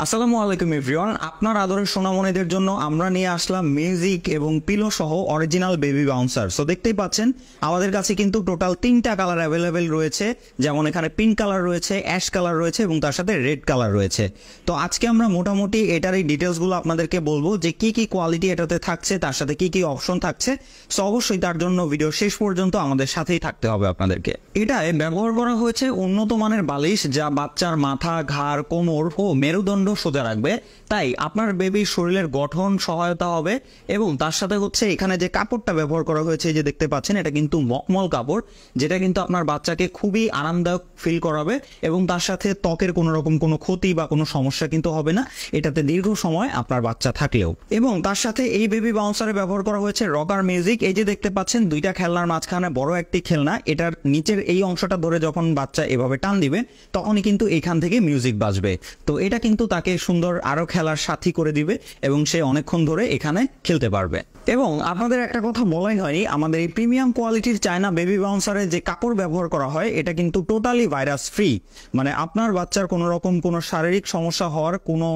আসসালামু আলাইকুম এভরিওয়ান, আপনার আদরের সোনামণিদের জন্য আমরা নিয়ে আসলাম মিউজিক এবং পিলো সহ অরিজিনাল বেবি বাউন্সার। সো দেখতেই পাচ্ছেন আমাদের কাছে কিন্তু টোটাল 3টা কালার অ্যাভেলেবেল রয়েছে, যেমন এখানে পিঙ্ক কালার রয়েছে, অ্যাশ কালার রয়েছে এবং তার সাথে রেড কালার রয়েছে। তো আজকে আমরা মোটামুটি এটার এই ডিটেলসগুলো আপনাদেরকে বলবো যে কি কি কোয়ালিটি এটাতে থাকছে, তার সাথে কি কি অপশন থাকছে। সো অবশ্যই তার জন্য ভিডিও শেষ পর্যন্ত আমাদের সাথেই থাকতে হবে আপনাদেরকে। এটায় ব্যবহার করা হয়েছে উন্নত মানের বালিশ, যা বাচ্চার মাথা, ঘাড়, কোমর ও মেরুদণ্ড সোজা রাখবে, তাই আপনার বেবির শরীরের গঠন সহায়তা হবে। এবং তার সাথে হচ্ছে এখানে যে কাপড়টা ব্যবহার করা হয়েছে, যে দেখতে পাচ্ছেন, এটা কিন্তু মখমল কাপড়, যেটা কিন্তু আপনার বাচ্চাকে খুবই আরামদায়ক ফিল করাবে এবং তার সাথে ত্বকের কোনো রকম কোনো ক্ষতি বা কোনো সমস্যা কিন্তু হবে না এটাতে দীর্ঘ সময় আপনার বাচ্চা থাকলেও। এবং তার সাথে এই বেবি বাউন্সারে ব্যবহার করা হয়েছে রকার মিউজিক। এই যে দেখতে পাচ্ছেন দুইটা খেলনার মাঝখানে বড় একটি খেলনা, এটার নিচের এই অংশটা ধরে যখন বাচ্চা এভাবে টান দিবে তখনই কিন্তু এখান থেকে মিউজিক বাজবে। তো এটা কিন্তু তাকে সুন্দর আরো খেলার সাথী করে দিবে এবং সে অনেকক্ষণ ধরে এখানে খেলতে পারবে। এবং আপনাদের একটা কথা বলাই হয়নি, আমাদের এই প্রিমিয়াম কোয়ালিটির চায়না বেবি বাউন্সারে যে কাপড় ব্যবহার করা হয় এটা কিন্তু টোটালি ভাইরাস ফ্রি, মানে আপনার বাচ্চার কোনো রকম কোনো শারীরিক সমস্যা হওয়ার কোনো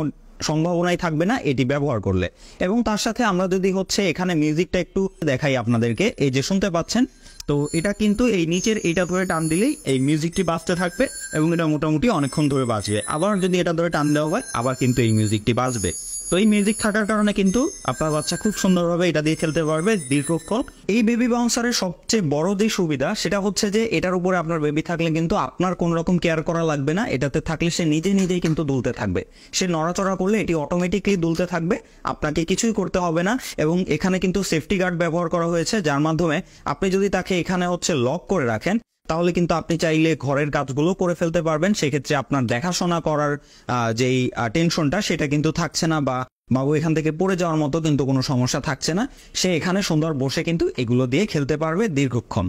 সম্ভাবনাই থাকবে না এটি ব্যবহার করলে। এবং তার সাথে আমরা যদি হচ্ছে এখানে মিউজিকটা একটু দেখাই আপনাদেরকে, এই যে শুনতে পাচ্ছেন, তো এটা কিন্তু এই নিচের এটা ধরে টান দিলেই এই মিউজিকটি বাজতে থাকবে এবং এটা মোটামুটি অনেকক্ষণ ধরে বাজবে। আবার যদি এটা ধরে টান দেওয়া হয় আবার কিন্তু এই মিউজিকটি বাজবে। তো এই মিউজিক থাকার কারণে কিন্তু আপনার বাচ্চা খুব সুন্দরভাবে এটা দিয়ে খেলতে পারবে দীর্ঘক্ষণ। এই বেবি বাউন্সারের সবচেয়ে বড় যে সুবিধা সেটা হচ্ছে যে এটার উপরে আপনার বেবি থাকলে কিন্তু আপনার কোনো রকম কেয়ার করা লাগবে না। এটাতে থাকলে সে নিজেই কিন্তু দুলতে থাকবে, সে নড়াচড়া করলে এটি অটোমেটিকলি দুলতে থাকবে, আপনাকে কিছুই করতে হবে না। এবং এখানে কিন্তু সেফটি গার্ড ব্যবহার করা হয়েছে, যার মাধ্যমে আপনি যদি তাকে এখানে হচ্ছে লক করে রাখেন তাহলে কিন্তু আপনি চাইলে ঘরের কাজগুলো করে ফেলতে পারবেন। সেক্ষেত্রে আপনার দেখাশোনা করার যেই টেনশনটা সেটা কিন্তু থাকছে না, বা বাবু এখান থেকে পড়ে যাওয়ার মতো কিন্তু কোনো সমস্যা থাকছে না। সে এখানে সুন্দর বসে কিন্তু এগুলো দিয়ে খেলতে পারবে দীর্ঘক্ষণ।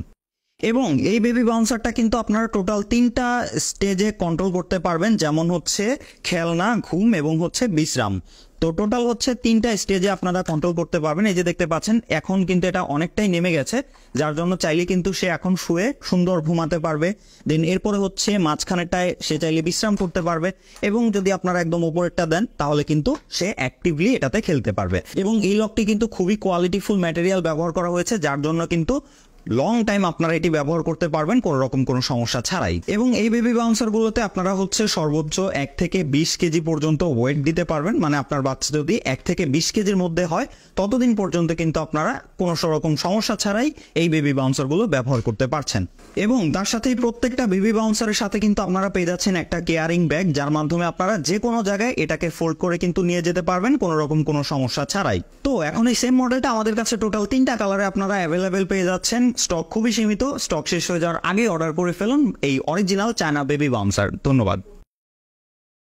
এবং এই বেবি বাউন্সারটা কিন্তু আপনারা টোটাল 3টা স্টেজে কন্ট্রোল করতে পারবেন, যেমন হচ্ছে খেলনা, ঘুম এবং হচ্ছে বিশ্রাম। তো টোটাল হচ্ছে 3টা স্টেজে আপনারা কন্ট্রোল করতে পারবেন। এই যে দেখতে পাচ্ছেন এখন কিন্তু এটা অনেকটাই নেমে গেছে, যার জন্য চাইলে কিন্তু সে এখন শুয়ে সুন্দর ঘুমাতে পারবে। দেন এরপরে হচ্ছে মাঝখানেরটায় সে চাইলে বিশ্রাম করতে পারবে, এবং যদি আপনারা একদম উপরেরটা দেন তাহলে কিন্তু সে অ্যাক্টিভলি এটাতে খেলতে পারবে। এবং এই লকটি কিন্তু খুবই কোয়ালিটিফুল ম্যাটেরিয়াল ব্যবহার করা হয়েছে, যার জন্য কিন্তু লং টাইম আপনারা এটি ব্যবহার করতে পারবেন কোনো রকম কোনো সমস্যা ছাড়াই। এবং এই বেবি বাউন্সারগুলোতে আপনারা হচ্ছে সর্বোচ্চ 1 থেকে 20 কেজি পর্যন্ত ওয়েট দিতে পারবেন, মানে আপনার বাচ্চা যদি 1 থেকে 20 কেজির মধ্যে হয় ততদিন পর্যন্ত কিন্তু আপনারা কোনো রকম সমস্যা ছাড়াই এই বেবি বাউন্সারগুলো ব্যবহার করতে পারছেন। এবং তার সাথেই প্রত্যেকটা বেবি বাউন্সারের সাথে কিন্তু আপনারা পেয়ে যাচ্ছেন একটা কেয়ারিং ব্যাগ, যার মাধ্যমে আপনারা যে কোনো জায়গায় এটাকে ফোল্ড করে কিন্তু নিয়ে যেতে পারবেন কোনো রকম কোনো সমস্যা ছাড়াই। তো এখন এই সেম মডেলটা আমাদের কাছে টোটাল 3টা কালারে আপনারা অ্যাভেলেবেল পেয়ে যাচ্ছেন। স্টক খুবই সীমিত, স্টক শেষ হয়ে যাওয়ার আগে অর্ডার করে ফেলুন এই অরিজিনাল চায়না বেবি বাউন্সার। ধন্যবাদ।